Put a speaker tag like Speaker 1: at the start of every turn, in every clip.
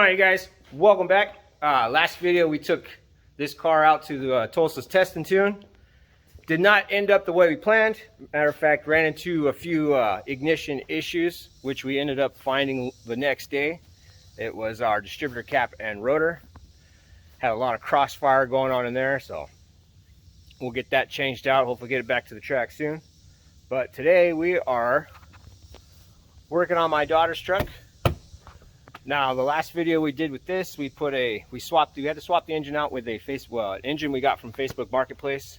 Speaker 1: on, you guys? Welcome back. Last video we took this car out to the Tulsa's Test and Tune. Did not end up the way we planned. Matter of fact, ran into a few ignition issues, which we ended up finding the next day. It was our distributor cap and rotor. Had a lot of crossfire going on in there, so we'll get that changed out. Hopefully get it back to the track soon. But today we are working on my daughter's truck. Now, the last video we did with this, we had to swap the engine out with an engine we got from Facebook Marketplace.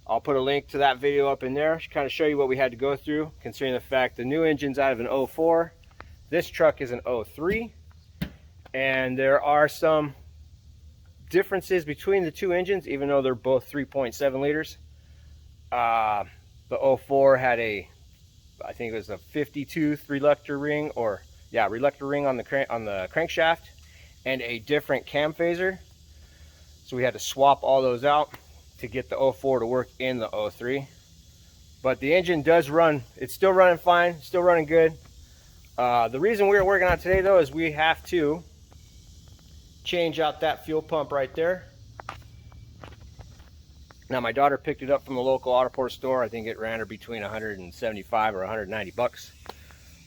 Speaker 1: I'll put a link to that video up in there to kind of show you what we had to go through, considering the fact the new engine's out of an 04. This truck is an 03, and there are some differences between the two engines, even though they're both 3.7 liters. The 04 had I think it was a 50-tooth reluctor ring, reluctor ring on the crankshaft, and a different cam phaser. So we had to swap all those out to get the 04 to work in the 03. But the engine does run. It's still running fine, still running good. The reason we're working on today, though, is we have to change out that fuel pump right there. Now, my daughter picked it up from the local Autoport store. I think it ran her between 175 or 190 bucks.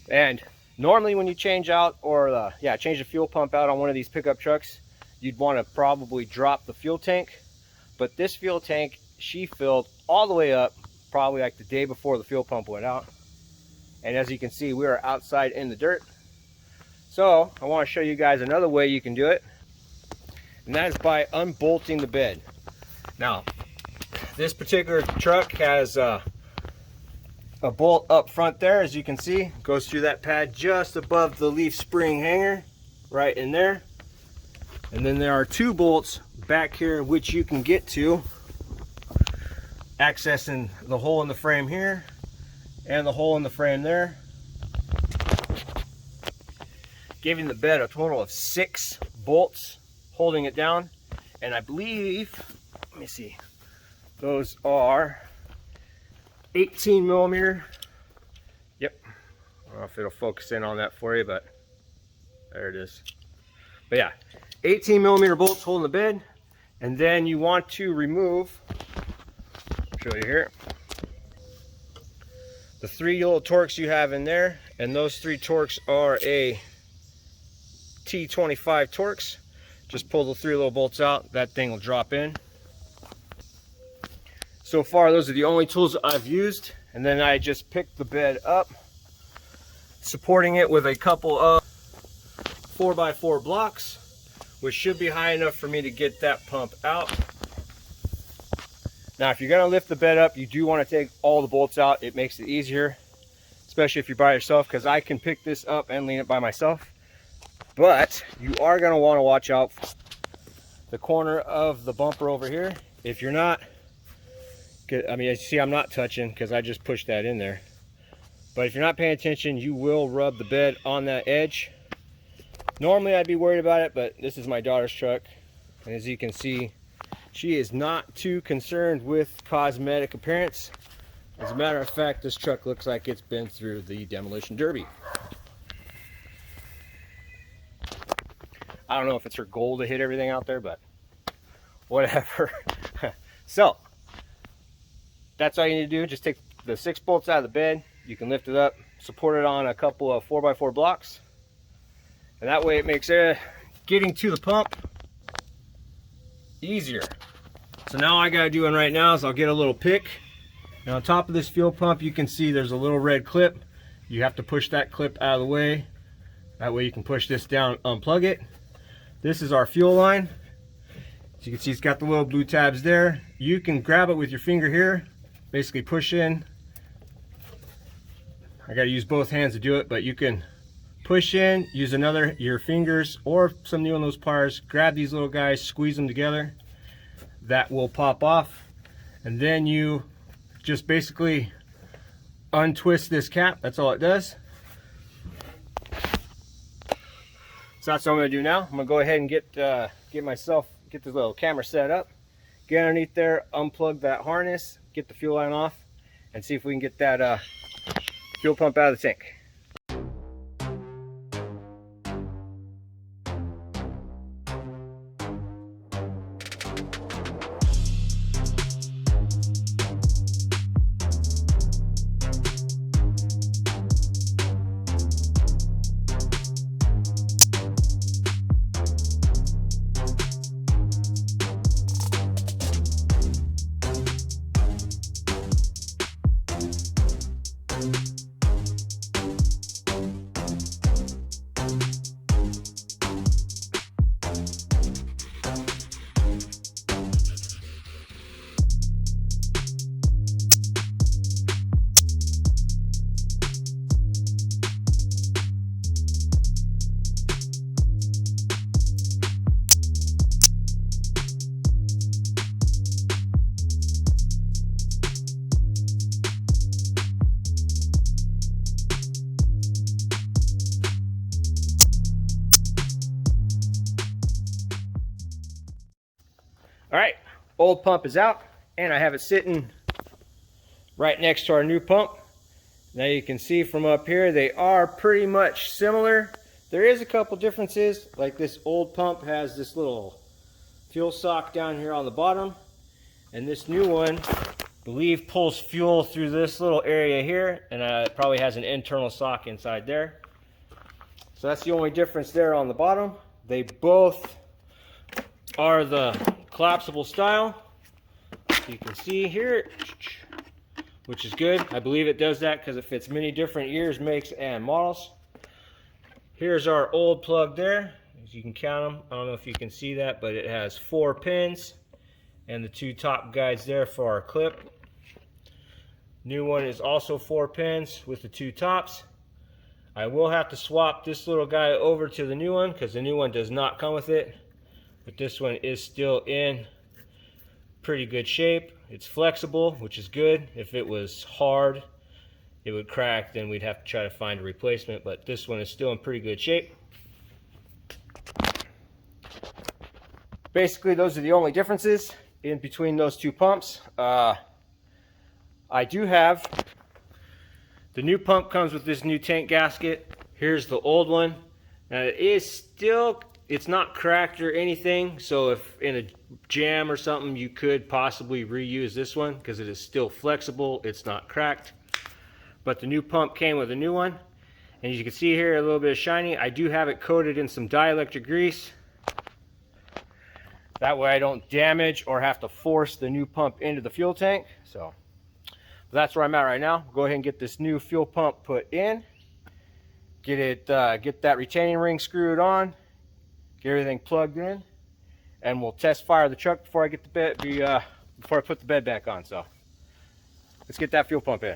Speaker 1: And normally when you change out change the fuel pump out on one of these pickup trucks, you'd want to probably drop the fuel tank. But this fuel tank, she filled all the way up, probably like the day before the fuel pump went out. And as you can see, we are outside in the dirt. So I want to show you guys another way you can do it, and that is by unbolting the bed. Now, this particular truck has a bolt up front there, as you can see, goes through that pad just above the leaf spring hanger, right in there. And then there are two bolts back here which you can get to, accessing the hole in the frame here and the hole in the frame there, giving the bed a total of 6 bolts holding it down. And I believe, let me see, those are 18 millimeter. Yep. I don't know if it'll focus in on that for you, but there it is. But yeah, 18 millimeter bolts holding the bed. And then you want to remove, I'll show you here, the 3 little Torx you have in there. And those 3 Torx are a T25 Torx. Just pull the 3 little bolts out, that thing will drop in. So far, those are the only tools I've used. And then I just picked the bed up, supporting it with a couple of 4x4 blocks, which should be high enough for me to get that pump out. Now, if you're gonna lift the bed up, you do want to take all the bolts out. It makes it easier, especially if you're by yourself, because I can pick this up and lean it by myself. But you are gonna want to watch out for the corner of the bumper over here. If you're not, I mean, as you see, I'm not touching because I just pushed that in there. But if you're not paying attention, you will rub the bed on that edge. Normally I'd be worried about it, but this is my daughter's truck. And as you can see, she is not too concerned with cosmetic appearance. As a matter of fact, this truck looks like it's been through the demolition derby. I don't know if it's her goal to hit everything out there, but whatever. So that's all you need to do. Just take the 6 bolts out of the bed. You can lift it up, support it on a couple of 4x4 blocks, and that way it makes getting to the pump easier. So now all I gotta do right now is I'll get a little pick, and on top of this fuel pump you can see there's a little red clip. You have to push that clip out of the way. That way you can push this down, unplug it. This is our fuel line. As you can see, it's got the little blue tabs there. You can grab it with your finger here, basically push in. I gotta use both hands to do it, but you can push in, use your fingers or some new on those pliers, grab these little guys, squeeze them together. That will pop off. And then you just basically untwist this cap. That's all it does. So that's what I'm gonna do now. I'm gonna go ahead and get this little camera set up, get underneath there, unplug that harness, get the fuel line off, and see if we can get that fuel pump out of the tank. All right, old pump is out, and I have it sitting right next to our new pump. Now you can see from up here, they are pretty much similar. There is a couple differences, like this old pump has this little fuel sock down here on the bottom, and this new one, I believe, pulls fuel through this little area here, and it probably has an internal sock inside there. So that's the only difference there on the bottom. They both are the collapsible style. You can see here, which is good. I believe it does that because it fits many different years, makes, and models. Here's our old plug there. As you can count them, I don't know if you can see that, but it has 4 pins and the 2 top guides there for our clip. New one is also 4 pins with the 2 tops. I will have to swap this little guy over to the new one because the new one does not come with it, but this one is still in pretty good shape. It's flexible, which is good. If it was hard, it would crack, then we'd have to try to find a replacement, but this one is still in pretty good shape. Basically, those are the only differences in between those 2 pumps. I do have, the new pump comes with this new tank gasket. Here's the old one. Now it is still, it's not cracked or anything, so if in a jam or something, you could possibly reuse this one because it is still flexible, it's not cracked. But the new pump came with a new one, and as you can see here, a little bit of shiny. I do have it coated in some dielectric grease. That way I don't damage or have to force the new pump into the fuel tank. So that's where I'm at right now. Go ahead and get this new fuel pump put in. Get that retaining ring screwed on. Get everything plugged in, and we'll test fire the truck before I get the bed, before I put the bed back on. So let's get that fuel pump in.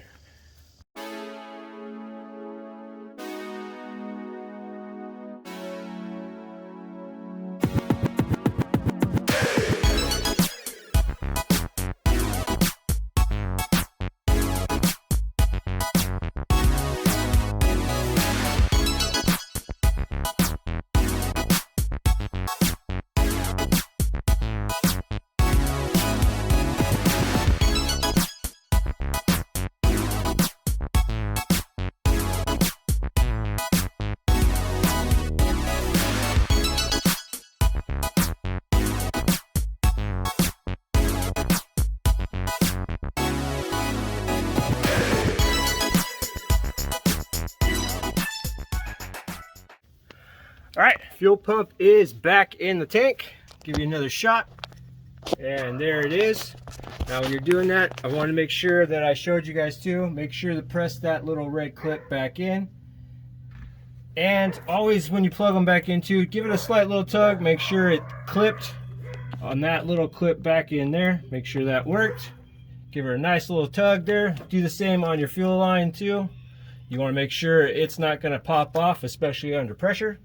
Speaker 1: All right, fuel pump is back in the tank. Give you another shot, and there it is. Now when you're doing that, I want to make sure that I showed you guys too. Make sure to press that little red clip back in. And always when you plug them back into, give it a slight little tug. Make sure it clipped on that little clip back in there. Make sure that worked. Give her a nice little tug there. Do the same on your fuel line too. You want to make sure it's not going to pop off, especially under pressure.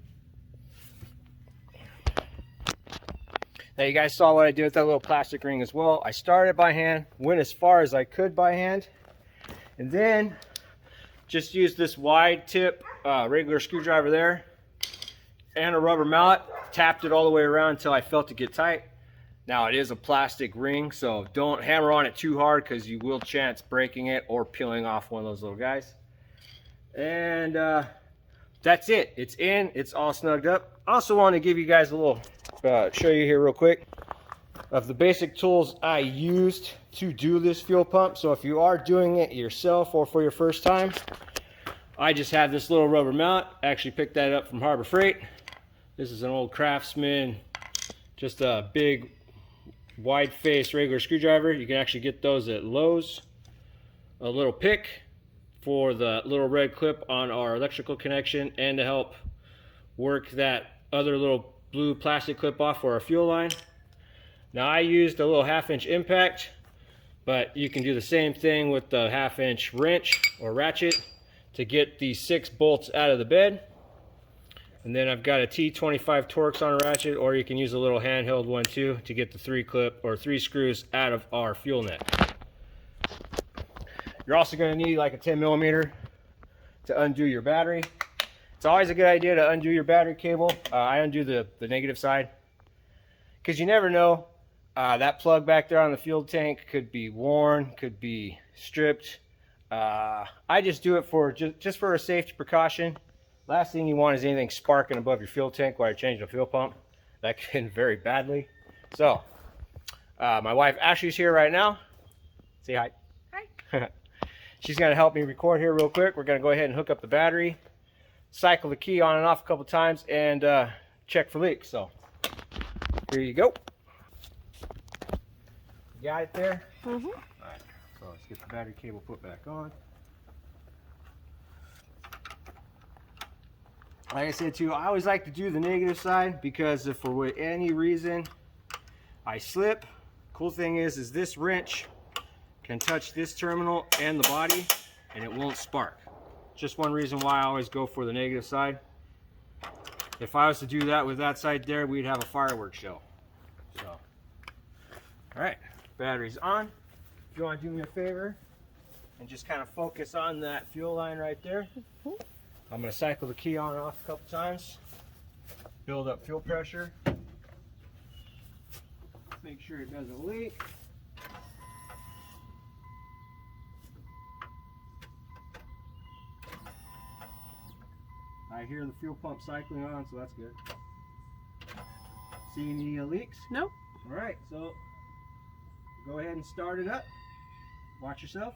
Speaker 1: Now you guys saw what I did with that little plastic ring as well. I started by hand, went as far as I could by hand, and then just used this wide tip regular screwdriver there and a rubber mallet, tapped it all the way around until I felt it get tight. Now it is a plastic ring, so don't hammer on it too hard because you will chance breaking it or peeling off one of those little guys. And that's it. It's in, it's all snugged up. I also want to give you guys a little show you here real quick of the basic tools I used to do this fuel pump. So if you are doing it yourself or for your first time, I just have this little rubber mallet. I actually picked that up from Harbor Freight. This is an old Craftsman, just a big wide face regular screwdriver. You can actually get those at Lowe's. A little pick for the little red clip on our electrical connection, and to help work that other little blue plastic clip off for our fuel line. Now I used a little 1/2-inch impact, but you can do the same thing with the 1/2-inch wrench or ratchet to get these 6 bolts out of the bed. And then I've got a T25 Torx on a ratchet, or you can use a little handheld one too to get the 3 screws out of our fuel net. You're also going to need like a 10mm to undo your battery. It's always a good idea to undo your battery cable. I undo the negative side because you never know That plug back there on the fuel tank could be worn, could be stripped. I just do it for just for a safety precaution. Last thing you want is anything sparking above your fuel tank while you're changing the fuel pump. That can end very badly. So, my wife Ashley's here right now. Say hi. Hi. She's going to help me record here real quick. We're going to go ahead and hook up the battery, cycle the key on and off a couple times, and check for leaks. So, here you go. You got it there? Mm-hmm. All right. So let's get the battery cable put back on. Like I said too, I always like to do the negative side because if for any reason I slip, cool thing is this wrench can touch this terminal and the body and it won't spark. Just one reason why I always go for the negative side. If I was to do that with that side there, we'd have a fireworks show. So, all right, battery's on. If you want to do me a favor and just kind of focus on that fuel line right there. I'm going to cycle the key on and off a couple times, build up fuel pressure, make sure it doesn't leak. I hear the fuel pump cycling on, so that's good. See any leaks?
Speaker 2: Nope.
Speaker 1: All right, so go ahead and start it up. Watch yourself.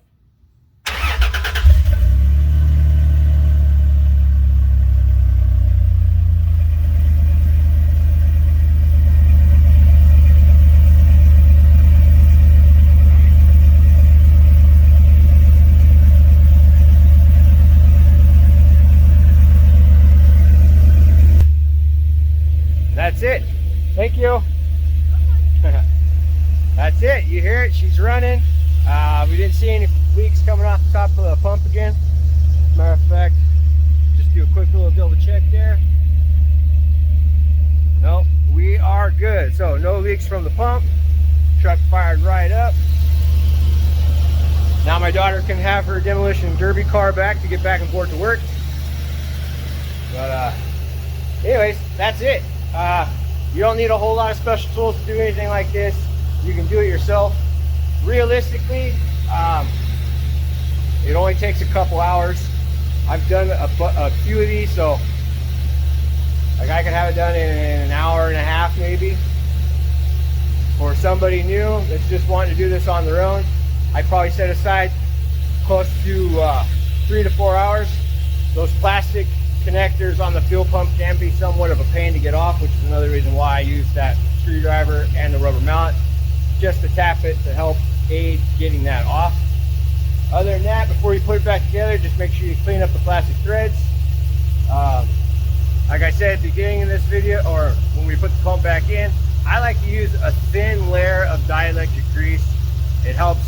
Speaker 1: That's it. Thank you. That's it. You hear it? She's running. We didn't see any leaks coming off the top of the pump again. Matter of fact, just do a quick little double check there. Nope, we are good. So no leaks from the pump. Truck fired right up. Now my daughter can have her demolition derby car back to get back and forth to work. But anyways, that's it. You don't need a whole lot of special tools to do anything like this. You can do it yourself. Realistically, it only takes a couple hours. I've done a few of these, so like I can have it done in an hour and a half maybe. For somebody new that's just wanting to do this on their own, I probably set aside close to 3 to 4 hours. Those plastic connectors on the fuel pump can be somewhat of a pain to get off, which is another reason why I use that screwdriver and the rubber mallet just to tap it to help aid getting that off. Other than that, before you put it back together, just make sure you clean up the plastic threads. Like I said at the beginning of this video, or when we put the pump back in, I like to use a thin layer of dielectric grease. It helps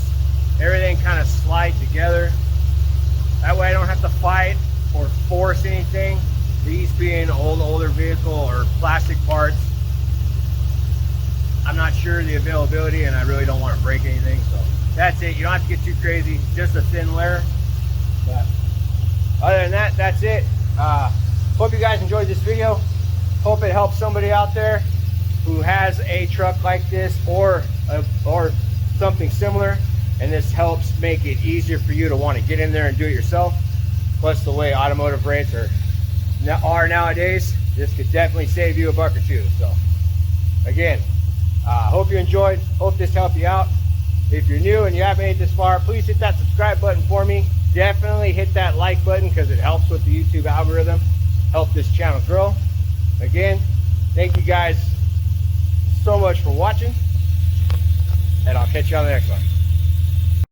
Speaker 1: everything kind of slide together. That way I don't have to fight or force anything. These being an older vehicle or plastic parts, I'm not sure the availability and I really don't want to break anything. So that's it. You don't have to get too crazy, just a thin layer. But other than that, that's it. Hope you guys enjoyed this video. Hope it helps somebody out there who has a truck like this or something similar, and this helps make it easier for you to want to get in there and do it yourself. Plus the way automotive rates are nowadays, this could definitely save you a buck or two. So again, hope you enjoyed. Hope this helped you out. If you're new and you haven't made it this far, please hit that subscribe button for me. Definitely hit that like button because it helps with the YouTube algorithm, help this channel grow. Again, thank you guys so much for watching, and I'll catch you on the next one.